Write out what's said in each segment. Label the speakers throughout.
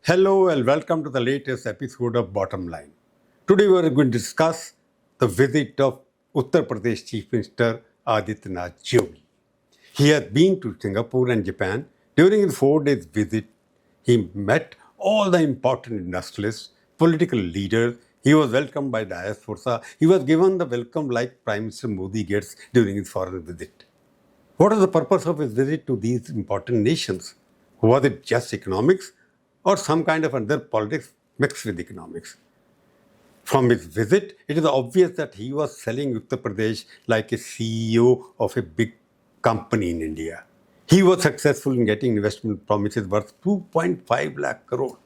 Speaker 1: Hello and welcome to the latest episode of BottomLine. Today we are going to discuss the visit of Uttar Pradesh Chief Minister Adityanath Yogi. He has been to Singapore and Japan. During his 4 days visit, he met all the important industrialists, political leaders. He was welcomed by diaspora. He was given the welcome like Prime Minister Modi gets during his foreign visit. What was the purpose of his visit to these important nations? Was it just economics or some kind of other politics mixed with economics? From his visit, it is obvious that he was selling Uttar Pradesh like a CEO of a big company in India. He was successful in getting investment promises worth 2.5 lakh crore.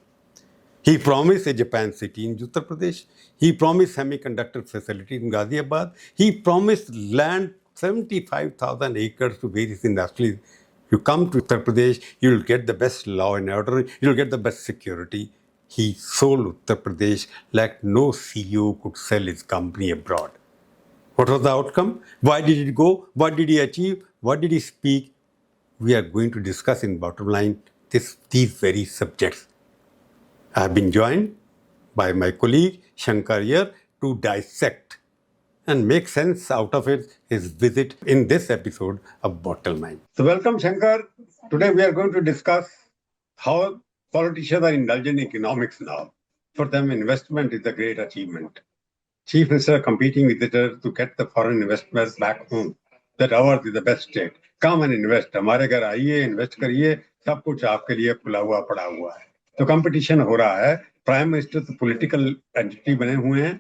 Speaker 1: He promised a Japan city in Uttar Pradesh. He promised semiconductor facility in Ghaziabad. He promised land 75,000 acres to various industries. You come to Uttar Pradesh, you will get the best law and order, you will get the best security. He sold Uttar Pradesh like no CEO could sell his company abroad. What was the outcome? Why did it go? What did he achieve? What did he speak? We are going to discuss in BottomLine these very subjects. I have been joined by my colleague Shankkar here to dissect and make sense out of his visit in this episode of BottomLine. So welcome Shankkar. Today we are going to discuss how politicians are indulging in economics now. For them, investment is a great achievement. Chief Minister competing with each other to get the foreign investors back home. That ours is the best state. Come and invest. हमारे घर आइए, invest करिए, सब कुछ आपके लिए खुला हुआ पड़ा हुआ है. तो कंपटीशन हो रहा है. प्राइम मिनिस्टर तो पॉलिटिकल एंटिटी बने हुए हैं.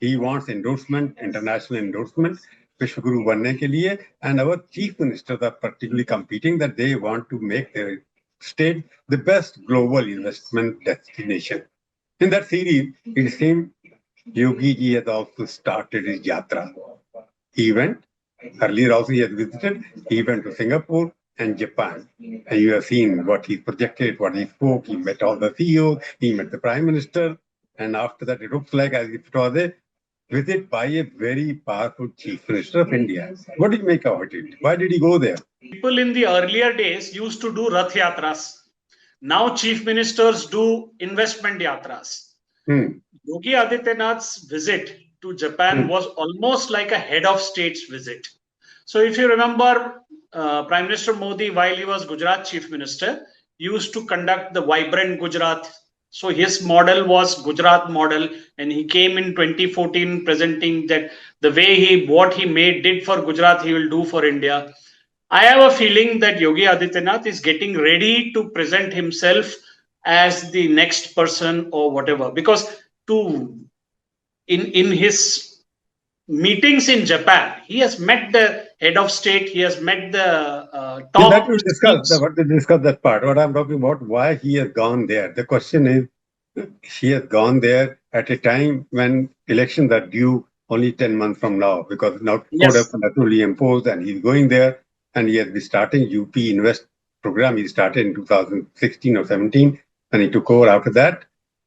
Speaker 1: He wants endorsement, international endorsement, विश्व गुरु बनने के लिए. And our chief ministers are particularly competing that they want to make their state the best global investment destination. In that series, it seems Yogi ji has also started his yatra. He went, earlier also he has visited, he went to Singapore and Japan. And you have seen what he projected, what he spoke, he met all the CEOs, he met the Prime Minister, and after that it looks like as if it was a visit by a very powerful Chief Minister of India. What did you make of it? Why did he go there?
Speaker 2: People in the earlier days used to do Rath Yatras. Now Chief Ministers do investment yatras. Yogi Adityanath's visit to Japan was almost like a head of state's visit. So if you remember, Prime Minister Modi, while he was Gujarat Chief Minister, used to conduct the Vibrant Gujarat. So his model was Gujarat model, and he came in 2014 presenting that the way what he did for Gujarat, he will do for India. I have a feeling that Yogi Adityanath is getting ready to present himself as the next person or whatever, because in his meetings in Japan, he has met the head of state, he has met the top.
Speaker 1: That we discuss that part. What I'm talking about, why he has gone there. The question is, he has gone there at a time when elections are due only 10 months from now, because now code of conduct will be imposed, and he's going there, and he has been starting UP Invest program. He started in 2016 or 17, and he took over after that.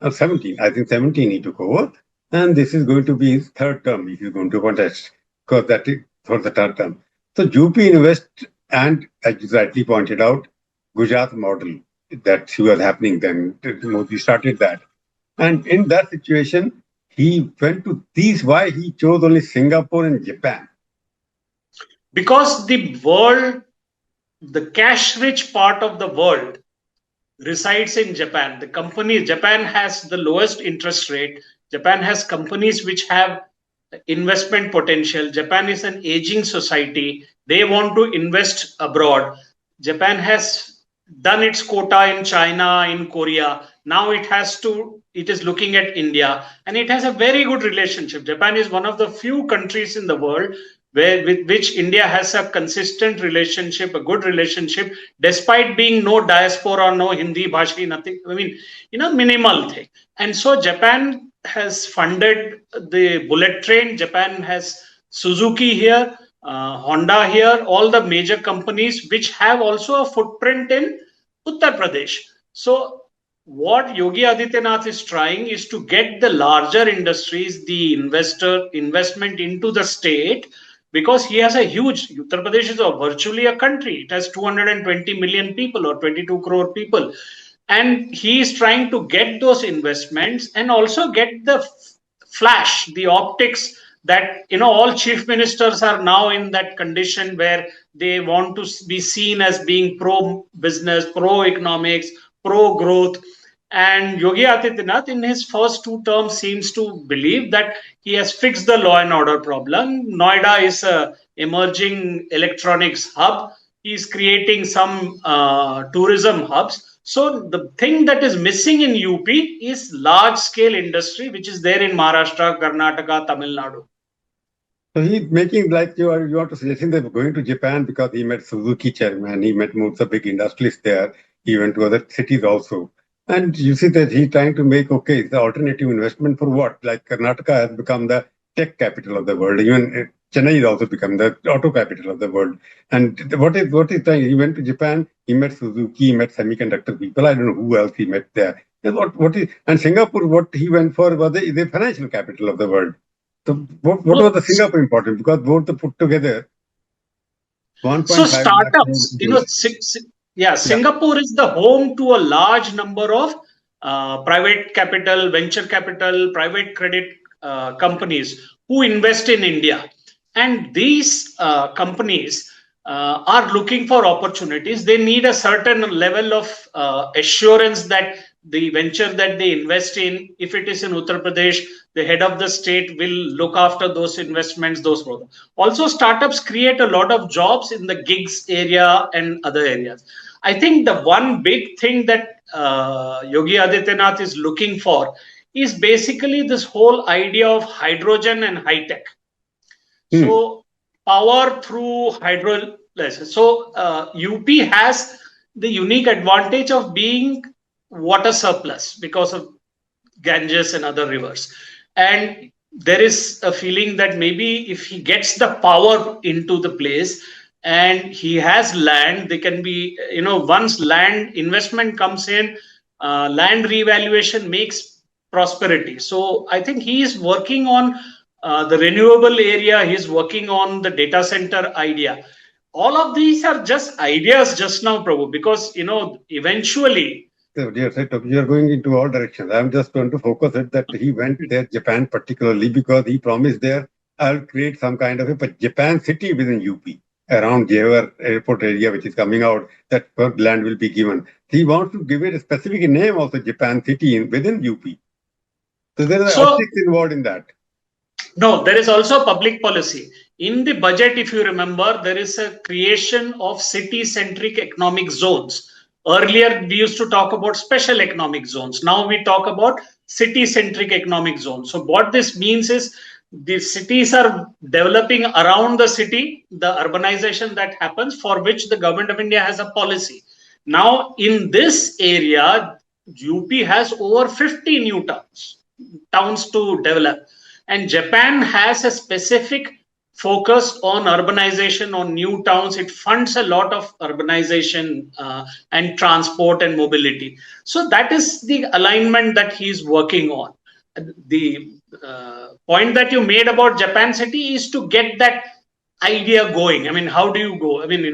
Speaker 1: 17, I think 17 he took over, and this is going to be his third term if he's going to contest, because that is for the third term. So UP Invest, and as you rightly pointed out, Gujarat model that was happening then. Modi started that, and in that situation, he went to these. Why he chose only Singapore and Japan?
Speaker 2: Because the world, the cash-rich part of the world resides in Japan. The company, Japan has the lowest interest rate. Japan has companies which have investment potential. Japan is an aging society. They want to invest abroad. Japan has done its quota in China, in Korea. Now it is looking at India, and it has a very good relationship. Japan is one of the few countries in the world with which India has a consistent relationship, a good relationship, despite being no diaspora, no Hindi, Bhashi, nothing. I mean, minimal thing. And so Japan has funded the bullet train. Japan has Suzuki here, Honda here, all the major companies which have also a footprint in Uttar Pradesh. So what Yogi Adityanath is trying is to get the larger industries, the investment into the state, because he has a huge, Uttar Pradesh is virtually a country. It has 220 million people or 22 crore people. and he is trying to get those investments and also get the flash, the optics, that all chief ministers are now in that condition where they want to be seen as being pro business, pro economics, pro growth. And Yogi Adityanath, in his first 2 terms, seems to believe that he has fixed the law and order problem. Noida is a emerging electronics hub. He's creating some tourism hubs. So the thing that is missing in UP is large scale industry, which is there in Maharashtra, Karnataka, Tamil Nadu.
Speaker 1: So he's making like you are to suggesting that going to Japan because he met Suzuki chairman, he met most of the big industrialists there, he went to other cities also. And you see that he's trying to make, okay, the alternative investment for what? Like Karnataka has become the tech capital of the world. Even Chennai has also become the auto capital of the world. And what is trying? He went to Japan, he met Suzuki, he met semiconductor people. I don't know who else he met there. And and Singapore, what he went for was the financial capital of the world. So what was the Singapore important? Because both the put together, 1.5
Speaker 2: So
Speaker 1: lakh crore
Speaker 2: startups,
Speaker 1: people.
Speaker 2: yeah, Singapore is the home to a large number of private capital, venture capital, private credit companies who invest in India. And these companies are looking for opportunities. They need a certain level of assurance that the venture that they invest in, if it is in Uttar Pradesh, the head of the state will look after those investments, those programs. Also, startups create a lot of jobs in the gigs area and other areas. I think the one big thing that Yogi Adityanath is looking for is basically this whole idea of hydrogen and high tech. So power through hydrolysis. So UP has the unique advantage of being water surplus because of Ganges and other rivers. And there is a feeling that maybe if he gets the power into the place and he has land, they can be, once land investment comes in, land revaluation makes prosperity. So I think he is working on the renewable area, he's working on the data center idea. All of these are just ideas just now, Prabhu, because eventually.
Speaker 1: So dear sir, you are going into all directions. I'm just going to focus it that he went there, Japan particularly, because he promised there, I'll create some kind of a Japan city within UP around Jewar airport area, which is coming out, that land will be given. He wants to give it a specific name also, Japan city within UP. So there are ethics involved in that.
Speaker 2: No, there is also public policy. In the budget, if you remember, there is a creation of city-centric economic zones. Earlier, we used to talk about special economic zones. Now we talk about city-centric economic zones. So what this means is the cities are developing around the city, the urbanization that happens, for which the government of India has a policy. Now, in this area, UP has over 50 new towns to develop. And Japan has a specific focus on urbanization, on new towns. It funds a lot of urbanization and transport and mobility. So that is the alignment that he's working on. The point that you made about Japan City is to get that idea going. I mean, how do you go? I mean,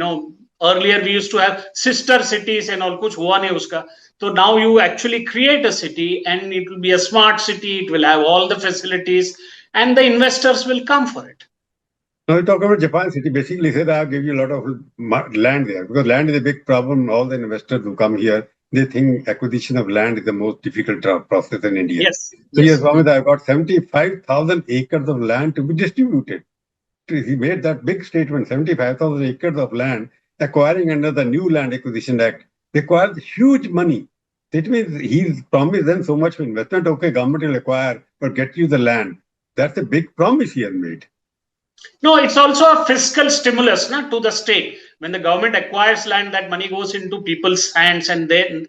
Speaker 2: earlier we used to have sister cities and all, kuch hua nahi uska. So now you actually create a city and it will be a smart city. It will have all the facilities and the investors will come for it.
Speaker 1: Now we talk about Japan City. Basically, said I'll give you a lot of land there because land is a big problem. All the investors who come here, they think acquisition of land is the most difficult process in India.
Speaker 2: Yes.
Speaker 1: So yes, promised I've got 75,000 acres of land to be distributed. He made that big statement: 75,000 acres of land acquiring under the new Land Acquisition Act requires huge money. That means he's promised them so much investment. Okay, government will acquire, but get you the land. That's a big promise he has made.
Speaker 2: No, it's also a fiscal stimulus to the state. When the government acquires land, that money goes into people's hands and then,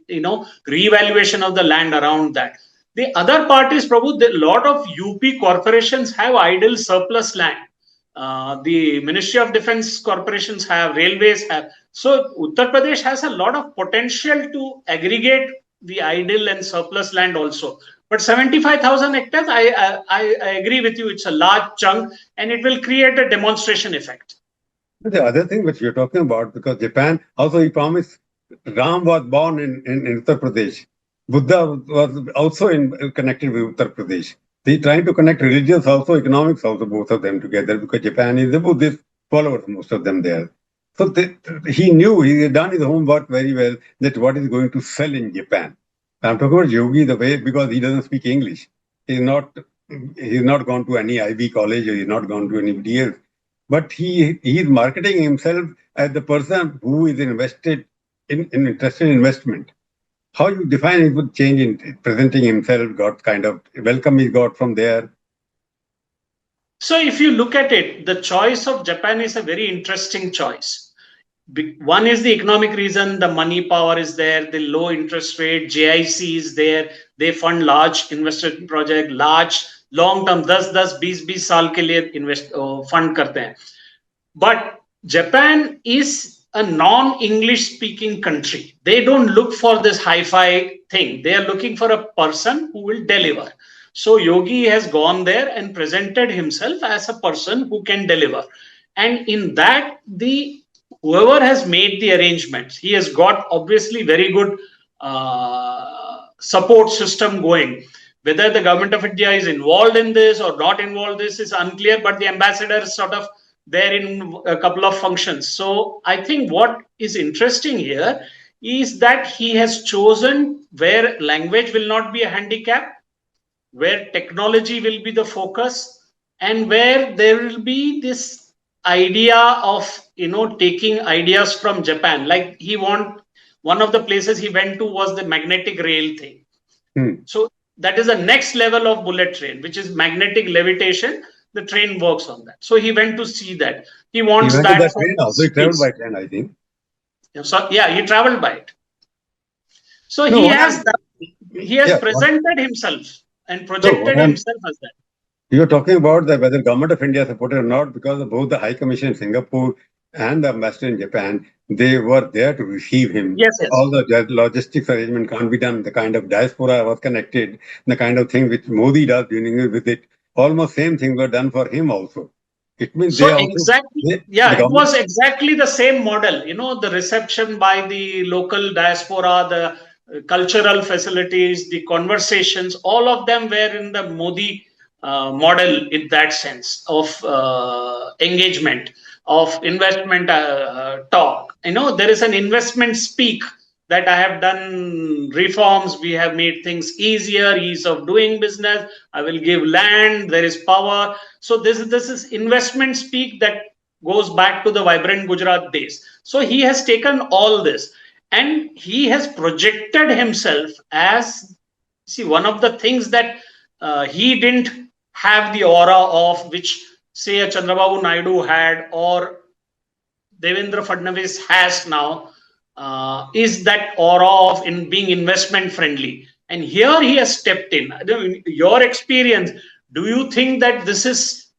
Speaker 2: revaluation of the land around that. The other part is, Prabhu, a lot of UP corporations have idle surplus land. The Ministry of Defense corporations have, railways have. So Uttar Pradesh has a lot of potential to aggregate the idle and surplus land also. But 75,000 hectares, I agree with you, it's a large chunk and it will create a demonstration effect.
Speaker 1: The other thing which you're talking about, because Japan, also he promised Ram was born in Uttar Pradesh. Buddha was also connected with Uttar Pradesh. They trying to connect religions also, economics also, both of them together, because Japan is a Buddhist followers, most of them there. So he knew, he had done his homework very well, that what is going to sell in Japan. I'm talking about Yogi the way, because he doesn't speak English. He's not he's not gone to any IB college, or he's not gone to anybody else. But he is marketing himself as the person who is in interested in investment. How you define it would change in presenting himself, got kind of welcome he got from there.
Speaker 2: So if you look at it, the choice of Japan is a very interesting choice. One is the economic reason, the money power is there, the low interest rate, JIC is there, they fund large investment project, large long term 10 20 साल के लिए invest fund करते हैं. But Japan is a non-English speaking country. They don't look for this hi-fi thing. They are looking for a person who will deliver. So Yogi has gone there and presented himself as a person who can deliver. And in that, whoever has made the arrangements, he has got obviously very good support system going. Whether the government of India is involved in this or not involved, this is unclear, but the ambassador is sort of there in a couple of functions. So I think what is interesting here is that he has chosen where language will not be a handicap, where technology will be the focus, and where there will be this idea of taking ideas from Japan. Like one of the places he went to was the magnetic rail thing. So that is the next level of bullet train, which is magnetic levitation. The train works on that. So he went to see that. He wants
Speaker 1: that.
Speaker 2: that.
Speaker 1: Train also. He traveled by train, I think.
Speaker 2: So yeah, he traveled by it. So he has presented himself and projected himself as that.
Speaker 1: You're talking about whether government of India supported or not, because both the High Commission in Singapore and the ambassador in Japan, they were there to receive him.
Speaker 2: Yes.
Speaker 1: All the logistics arrangement can't be done. The kind of diaspora was connected, the kind of thing which Modi does during with it. Almost same thing were done for him also. It means
Speaker 2: so it was exactly the same model. The reception by the local diaspora, the cultural facilities, the conversations, all of them were in the Modi model in that sense of engagement, of investment talk. There is an investment speak that I have done reforms, we have made things easier, ease of doing business, I will give land, there is power. So this is investment speak that goes back to the vibrant Gujarat days. So he has taken all this and he has projected himself as, one of the things that he didn't have the aura of, which say a Chandrababu Naidu had or Devendra Fadnavis has now, is that aura of being investment friendly. And here he has stepped in. Your experience, do you think that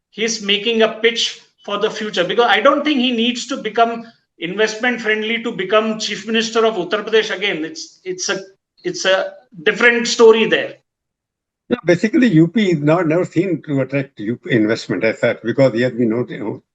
Speaker 2: he's making a pitch for the future? Because I don't think he needs to become investment friendly to become Chief Minister of Uttar Pradesh again. It's a different story there.
Speaker 1: No, basically, UP is never seen to attract UP investment as such, because he has been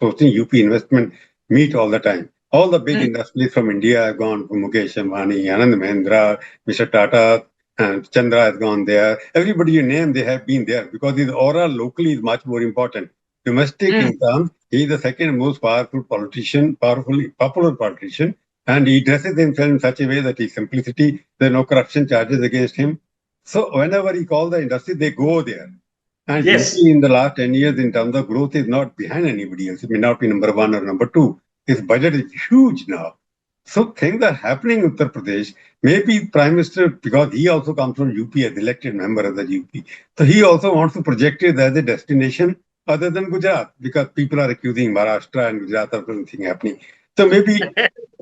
Speaker 1: hosting UP investment meet all the time. All the big industries from India have gone, from Mukesh Ambani, Anand Mahindra, Mr. Tata, and Chandra has gone there. Everybody you name, they have been there, because his aura locally is much more important. Domestic income, he is the second most powerful politician, popular politician, and he dresses himself in such a way that his simplicity, there are no corruption charges against him. So whenever he calls the industry, they go there. And UP in the last 10 years, in terms of growth, is not behind anybody else. It may not be number one or number two. His budget is huge now. So things are happening in Uttar Pradesh. Maybe Prime Minister, because he also comes from UP as elected member of the UP. So he also wants to project it as a destination other than Gujarat, because people are accusing Maharashtra and Gujarat of something happening. So maybe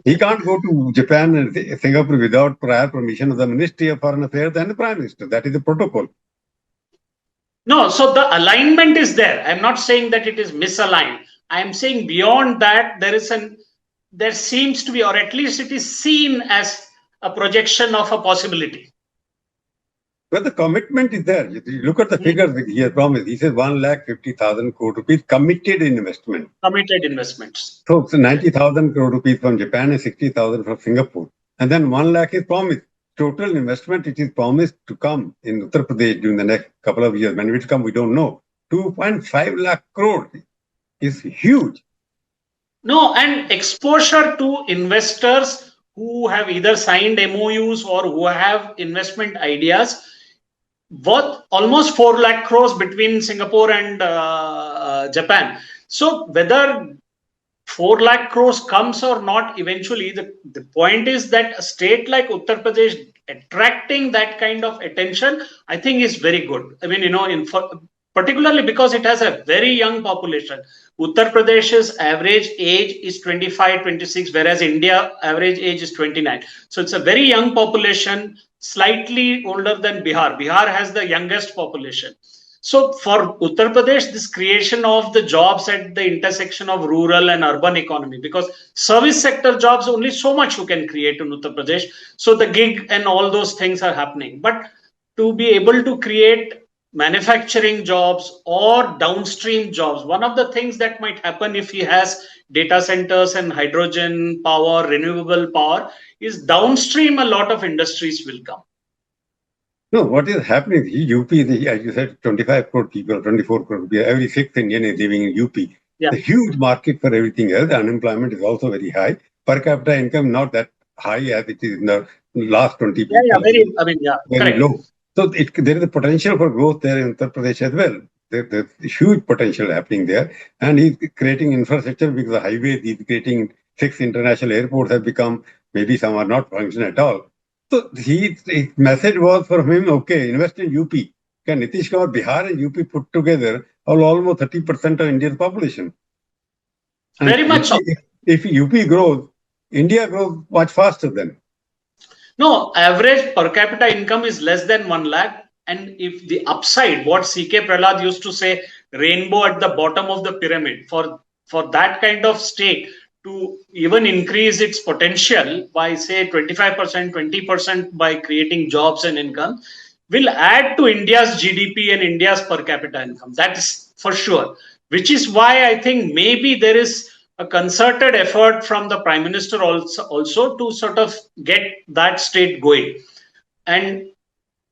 Speaker 1: he can't go to Japan and Singapore without prior permission of the Ministry of Foreign Affairs and the Prime Minister. That is the protocol.
Speaker 2: No, so the alignment is there. I'm not saying that it is misaligned. I'm saying beyond that, there seems to be, or at least it is seen as a projection of a possibility.
Speaker 1: Well, the commitment is there. You look at the figures he has promised. He says 1,50,000 crore rupees committed investment.
Speaker 2: Committed investments.
Speaker 1: So 90,000 crore rupees from Japan and 60,000 from Singapore. And then 1 lakh is promised. Total investment which is promised to come in Uttar Pradesh during the next couple of years. When it will come, we don't know. 2.5 lakh crore is huge.
Speaker 2: No, and exposure to investors who have either signed MoUs or who have investment ideas worth almost 4 lakh crores between Singapore and Japan. So whether 4 lakh crores comes or not eventually, the point is that a state like Uttar Pradesh attracting that kind of attention, I think is very good. I mean, particularly because it has a very young population. Uttar Pradesh's average age is 25, 26, whereas India average age is 29. So it's a very young population, slightly older than Bihar. Bihar has the youngest population. So for Uttar Pradesh, this creation of the jobs at the intersection of rural and urban economy, because service sector jobs, only so much you can create in Uttar Pradesh. So the gig and all those things are happening. But to be able to create manufacturing jobs or downstream jobs, one of the things that might happen if he has data centers and hydrogen power, renewable power, is downstream a lot of industries will come.
Speaker 1: No, what is happening? UP, as you said, 25 crore people, 24 crore people, every sixth Indian is living in UP.
Speaker 2: Yeah.
Speaker 1: The huge market for everything else. The unemployment is also very high. Per capita income not that high as it is in the last 20 people. Very low. So there is a potential for growth there in Uttar Pradesh as well. There's huge potential happening there. And he's creating infrastructure because the highways, he's creating 6 international airports have become, maybe some are not functioning at all. So his message was for him, okay, invest in UP. Can Nitish Kumar, Bihar and UP put together are almost 30% of India's population?
Speaker 2: And very much so.
Speaker 1: If UP grows, India grows much faster then.
Speaker 2: No, average per capita income is less than 1 lakh. And if the upside, what CK Prahlad used to say, rainbow at the bottom of the pyramid, for that kind of state to even increase its potential by say 25%, 20% by creating jobs and income, will add to India's GDP and India's per capita income. That is for sure. Which is why I think maybe there is a concerted effort from the Prime Minister also to sort of get that state going. And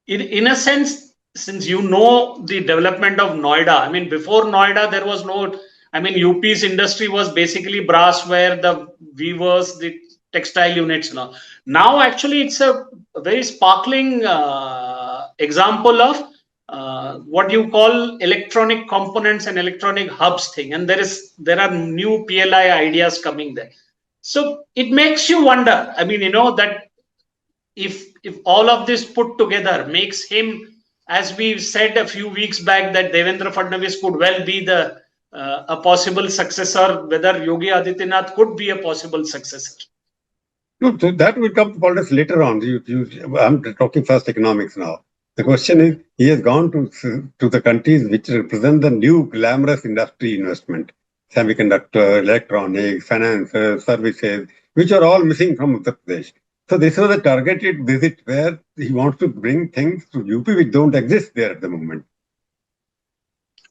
Speaker 2: in a sense, since you know the development of Noida, I mean, before Noida, there was no, I mean, UP's industry was basically brass ware, the weavers, the textile units. Now actually, it's a very sparkling example of what you call electronic components and electronic hubs thing. And there are new PLI ideas coming there. So it makes you wonder, I mean, that if all of this put together makes him, as we said a few weeks back, that Devendra Fadnavis could well be a possible successor, whether Yogi Adityanath could be a possible successor.
Speaker 1: No, so that will come to politics later on. I'm talking first economics now. The question is, he has gone to the countries which represent the new glamorous industry investment, semiconductor, electronics, finance, services, which are all missing from Uttar Pradesh. So this was a targeted visit where he wants to bring things to UP which don't exist there at the moment.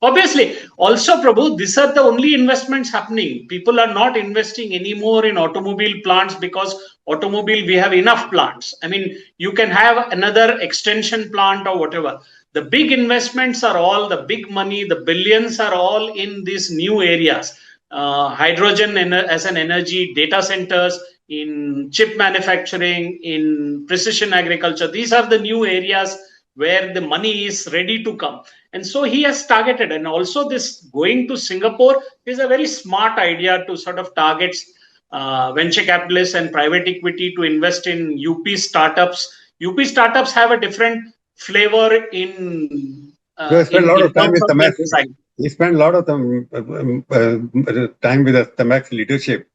Speaker 2: Obviously, also, Prabhu, these are the only investments happening. People are not investing anymore in automobile plants because we have enough plants. I mean, you can have another extension plant or whatever. The big investments are all, the big money, the billions are all in these new areas. Hydrogen as an energy, data centers, in chip manufacturing, in precision agriculture. These are the new areas where the money is ready to come. And so he has targeted, and also this going to Singapore is a very smart idea to sort of target venture capitalists and private equity to invest in UP startups. UP startups have a different flavor in
Speaker 1: he spent a lot of time with the Max. He spent a lot of time with the Max leadership.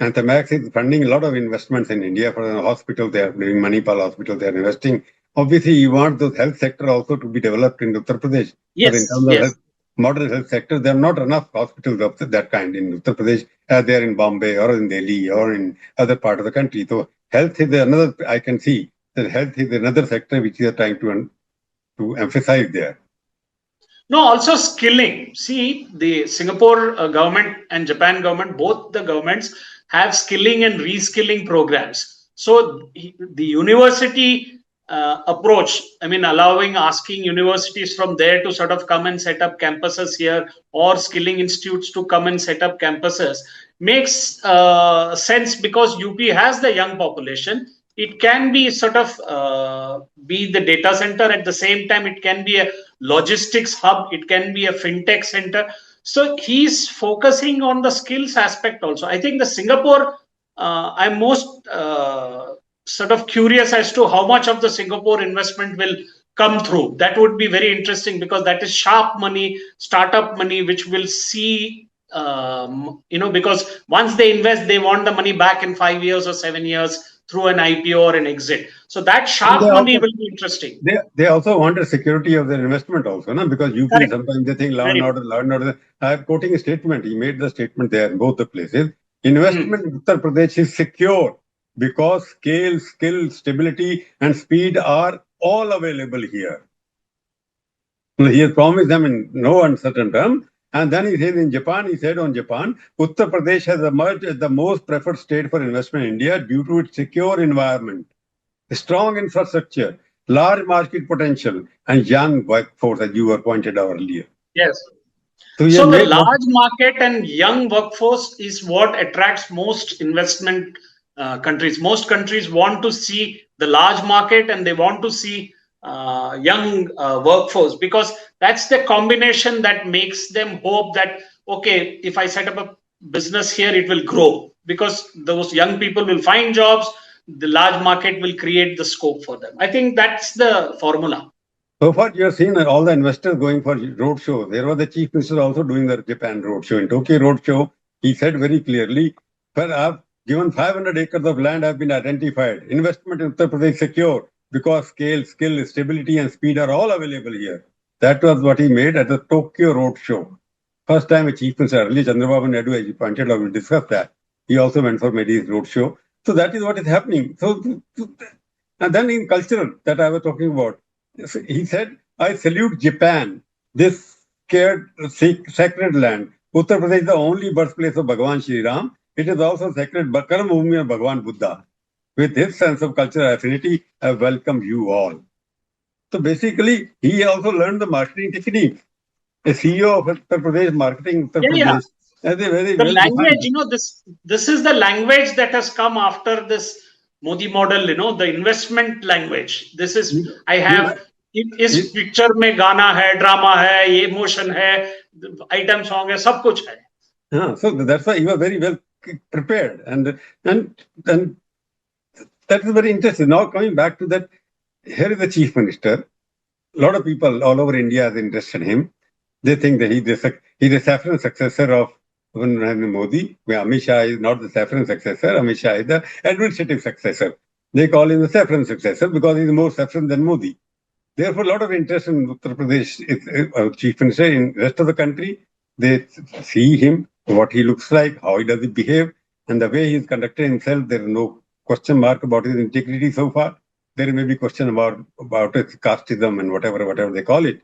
Speaker 1: And the Max is funding a lot of investments in India for the hospital. They are doing Manipal Hospital. They are investing. Obviously, you want the health sector also to be developed in Uttar Pradesh.
Speaker 2: Yes,
Speaker 1: but in terms of modern health sector, there are not enough hospitals of that kind in Uttar Pradesh as they are in Bombay or in Delhi or in other part of the country. So health is another, I can see that health is another sector which they are trying to emphasize there.
Speaker 2: No, also skilling. See, the Singapore government and Japan government, both the governments have skilling and reskilling programs. So the university approach, I mean, asking universities from there to sort of come and set up campuses here, or skilling institutes to come and set up campuses, makes sense, because UP has the young population. It can be sort of be the data center. At the same time, it can be a logistics hub. It can be a fintech center. So he's focusing on the skills aspect also. I think the Singapore, I'm most sort of curious as to how much of the Singapore investment will come through. That would be very interesting, because that is sharp money, startup money, which will see, because once they invest, they want the money back in 5 years or 7 years through an IPO or an exit. So that
Speaker 1: And
Speaker 2: sharp money will be interesting.
Speaker 1: they also want a security of their investment also, no? Because UP
Speaker 2: Correct.
Speaker 1: sometimes they think law and
Speaker 2: Very.
Speaker 1: order, law and order. I'm quoting a statement. He made the statement there in both the places. Investment in Uttar Pradesh is secure because scale, skill, stability, and speed are all available here. He has promised them in no uncertain terms. And then he says in Japan, he said on Japan, Uttar Pradesh has emerged as the most preferred state for investment in India due to its secure environment, strong infrastructure, large market potential, and young workforce, as you were pointed out earlier.
Speaker 2: Yes.
Speaker 1: So he has
Speaker 2: So the
Speaker 1: made
Speaker 2: large market and young workforce is what attracts most investment countries. Most countries want to see the large market, and they want to see young workforce, because that's the combination that makes them hope that, okay, if I set up a business here, it will grow, because those young people will find jobs. The large market will create the scope for them. I think that's the formula.
Speaker 1: So far, you have seen all the investors going for road shows. There was the chief minister also doing the Japan road show. In Tokyo road show, he said very clearly, "Well, I've given 500 acres of land have been identified. Investment in Uttar Pradesh secure because scale, skill, stability, and speed are all available here." That was what he made at the Tokyo road show. First time a chief minister, earlier Chandrababu Naidu, as you pointed out, we discussed that. He also went for Medi's road show. So that is what is happening. And then in cultural that I was talking about, he said, "I salute Japan, this sacred land. Uttar Pradesh is the only birthplace of Bhagavan Shri Ram. It is also sacred Karma Bhumi of Bhagavan Buddha. With his sense of cultural affinity, I welcome you all." So basically, he also learned the marketing technique. A CEO of Uttar Pradesh, marketing Uttar
Speaker 2: Yeah, yeah.
Speaker 1: Pradesh, has a very
Speaker 2: The
Speaker 1: well
Speaker 2: language,
Speaker 1: defined.
Speaker 2: this is the language that has come after this Modi model, the investment language. This is,
Speaker 1: You,
Speaker 2: I
Speaker 1: you,
Speaker 2: have, इस
Speaker 1: you,
Speaker 2: picture में गाना है, drama है, ये emotion है, item song है, सब कुछ है.
Speaker 1: so that's why he was very well prepared, and that is very interesting. Now coming back to that, here is the chief minister. A lot of people all over India are interested in him. They think that he's the saffron successor of Narendra Modi. Where Amit Shah is not the saffron successor. Amit Shah is the administrative successor. They call him the saffron successor because he's more saffron than Modi. Therefore, a lot of interest in Uttar Pradesh chief minister. In the rest of the country, they see him, what he looks like, how he does he behave, and the way he's conducted himself. There is no question mark about his integrity so far. There may be question about his casteism and whatever they call it.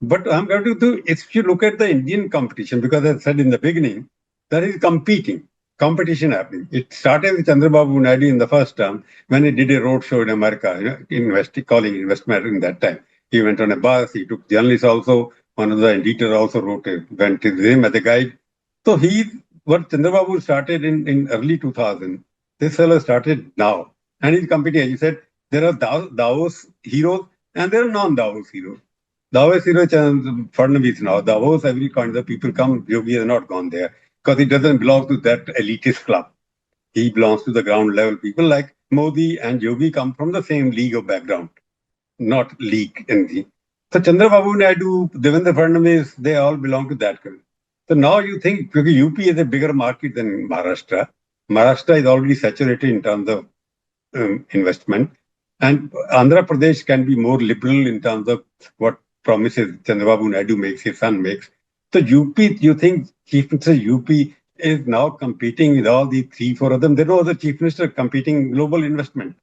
Speaker 1: But I'm going to do, if you look at the Indian competition, because I said in the beginning, there is competition happening. It started with Chandrababu Naidu in the first term when he did a road show in America, calling investment in that time. He went on a bus, he took journalists also, one of the editors also went to him as a guide. So what Chandrababu started in early 2000, this fellow started now. And he's competing, as you said, there are Davos heroes and there are non-Davos heroes. Davos hero Fadnavis now. Davos, every kind of people come. Yogi has not gone there because he doesn't belong to that elitist club. He belongs to the ground level. People like Modi and Yogi come from the same league of background, not league anything. So Chandrababu Naidu, Devendra Fadnavis, they all belong to that group. So now you think because UP is a bigger market than Maharashtra. Maharashtra is already saturated in terms of investment. And Andhra Pradesh can be more liberal in terms of what promises Chandrababu Naidu makes, his son makes. So UP, you think Chief Minister UP is now competing with all these 3-4 of them? There are no other Chief Minister competing global investment.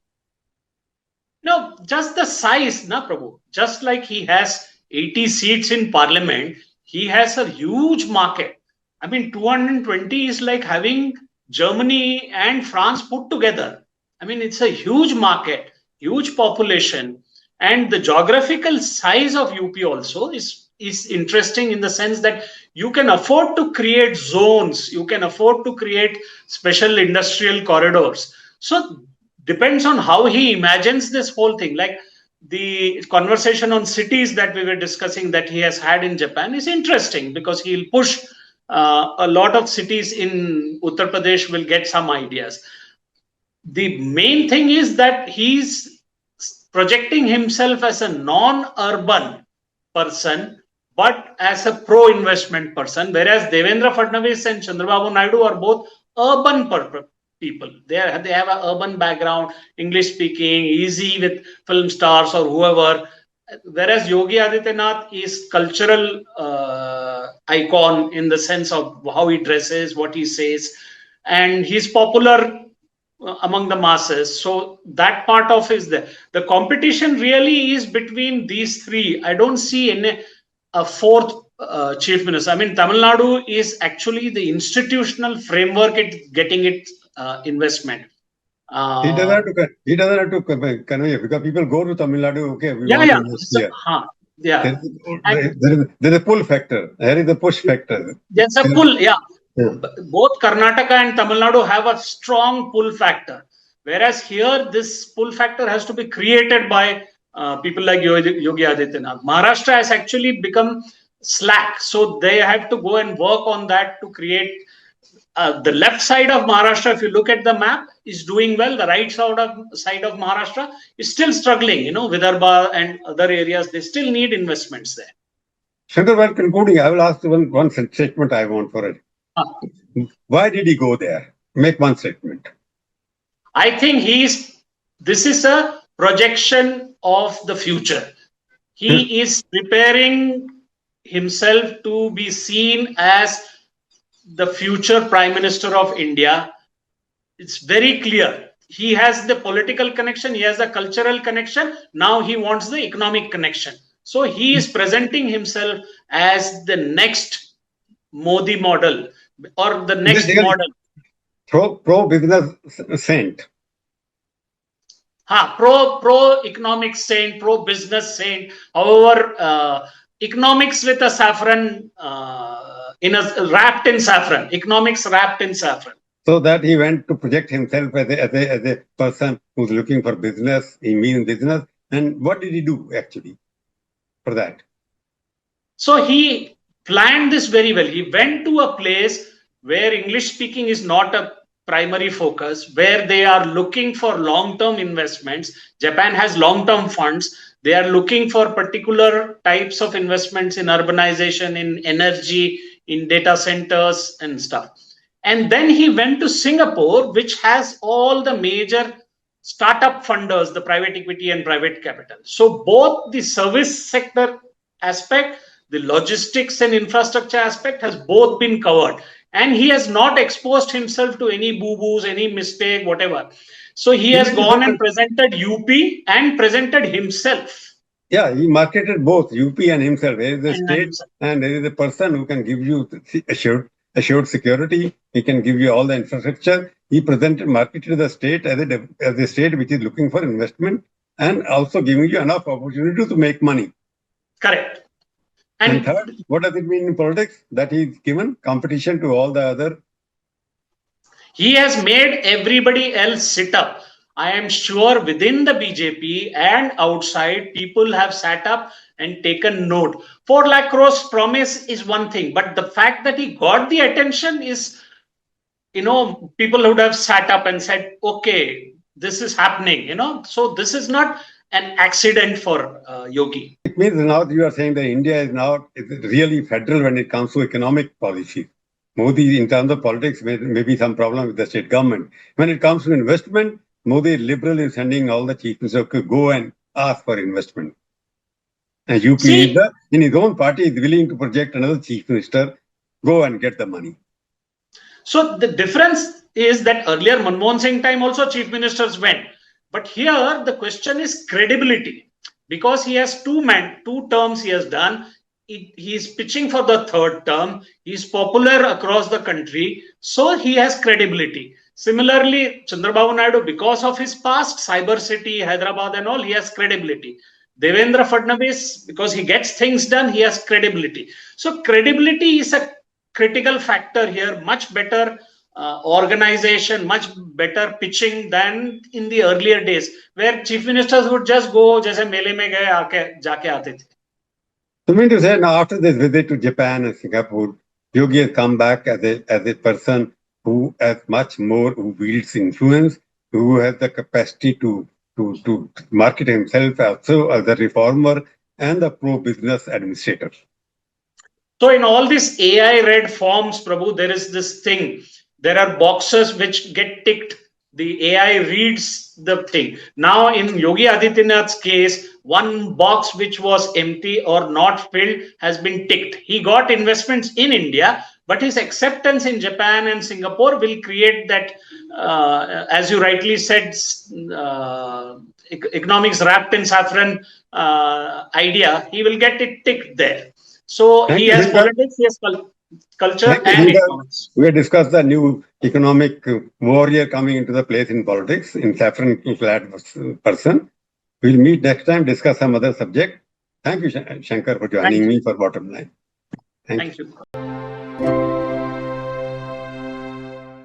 Speaker 2: No, just the size, na Prabhu. Just like he has 80 seats in parliament, he has a huge market. I mean, 220 is like having Germany and France put together. I mean, it's a huge market, huge population, and the geographical size of UP also is interesting in the sense that you can afford to create zones, you can afford to create special industrial corridors. So depends on how he imagines this whole thing. Like the conversation on cities that we were discussing that he has had in Japan is interesting because he'll push a lot of cities in Uttar Pradesh will get some ideas. The main thing is that he's projecting himself as a non-urban person but as a pro-investment person, whereas Devendra Fadnavis and Chandrababu Naidu are both urban people. They have an urban background, English speaking, easy with film stars or whoever, whereas Yogi Adityanath is cultural icon in the sense of how he dresses, what he says, and he's popular among the masses. So that part of is there. The competition really is between these three. I don't see any a fourth chief minister. I mean, Tamil Nadu is actually the institutional framework it getting its investment.
Speaker 1: He doesn't have to. He doesn't have to convey because people go to Tamil Nadu. Okay, we want to invest here.
Speaker 2: Yeah.
Speaker 1: There is a pull factor. There is a push factor.
Speaker 2: There's a pull. Yeah. Both Karnataka and Tamil Nadu have a strong pull factor, whereas here this pull factor has to be created by people like Yogi Adityanath. Maharashtra has actually become slack, so they have to go and work on that to create. The left side of Maharashtra, if you look at the map, is doing well. The right side of Maharashtra is still struggling. You know, Vidarbha and other areas, they still need investments there.
Speaker 1: Shankkar, while concluding, I will ask one statement I want for it. Why did he go there? Make one statement.
Speaker 2: I think this is a projection of the future. He is preparing himself to be seen as the future Prime Minister of India. It's very clear. He has the political connection, he has the cultural connection. Now he wants the economic connection. So he is presenting himself as the next Modi model or the next model.
Speaker 1: Pro business saint.
Speaker 2: Pro economic saint, pro business saint. However, economics with a saffron wrapped in saffron. Economics wrapped in saffron.
Speaker 1: So that he went to project himself as a person who's looking for business. He means business. And what did he do actually for that?
Speaker 2: So he planned this very well. He went to a place where English speaking is not a primary focus, where they are looking for long-term investments. Japan has long-term funds. They are looking for particular types of investments in urbanization, in energy, in data centers and stuff. And then he went to Singapore, which has all the major startup funders, the private equity and private capital. So both the service sector aspect, the logistics and infrastructure aspect has both been covered. And he has not exposed himself to any boo-boos, any mistake, whatever. So he has gone and presented UP and presented himself.
Speaker 1: Yeah, he marketed both UP and himself. There is a state and there is a person who can give you assured security. He can give you all the infrastructure. He marketed the state as a state which is looking for investment and also giving you enough opportunity to make money.
Speaker 2: Correct.
Speaker 1: And third, what does it mean in politics? That he's given competition to all the other.
Speaker 2: He has made everybody else sit up. I am sure within the BJP and outside, people have sat up and taken note. 4 lakh crores promise is one thing, but the fact that he got the attention is, people would have sat up and said, okay, this is happening, So this is not an accident for Yogi.
Speaker 1: It means now you are saying that India is now really federal when it comes to economic policy. Modi, in terms of politics, may be some problem with the state government. When it comes to investment, Modi liberal is sending all the chief ministers to go and ask for investment. And UP leader in his own party is willing to project another chief minister, go and get the money. So the difference is that earlier Manmohan Singh time also chief ministers went. But here the question is credibility. Because he has two terms he has done. He is pitching for the third term. He is popular across the country. So he has credibility.
Speaker 2: Similarly, Chandrababu Naidu, because of his past, Cyber City, Hyderabad and all, he has credibility. Devendra Fadnavis, because he gets things done, he has credibility. So credibility is a critical factor here, much better organization, much better pitching than in the earlier days, where chief ministers would just go, जैसे मेले में गए आके जाके आते थे.
Speaker 1: So I mean to say, now after this visit to Japan and Singapore, Yogi has come back as a person who has much more, who wields influence, who has the capacity to market himself also as a reformer and a pro-business administrator.
Speaker 2: So in all these AI read forms, Prabhu, there is this thing. There are boxes which get ticked. The AI reads the thing. Now in Yogi Adityanath's case, one box which was empty or not filled has been ticked. He got investments in India, but his acceptance in Japan and Singapore will create that, as you rightly said, economics wrapped in saffron idea. He will get it ticked there. So
Speaker 1: Thank
Speaker 2: he
Speaker 1: you,
Speaker 2: has
Speaker 1: Shankkar.
Speaker 2: politics, he has culture
Speaker 1: Thank you,
Speaker 2: and
Speaker 1: Shankkar.
Speaker 2: economics.
Speaker 1: We have discussed the new economic warrior coming into the place in politics, in saffron-clad person. We'll meet next time, discuss some other subject. Thank you, Shankkar, for joining me for Bottom Line. Thank you.
Speaker 2: Thank you.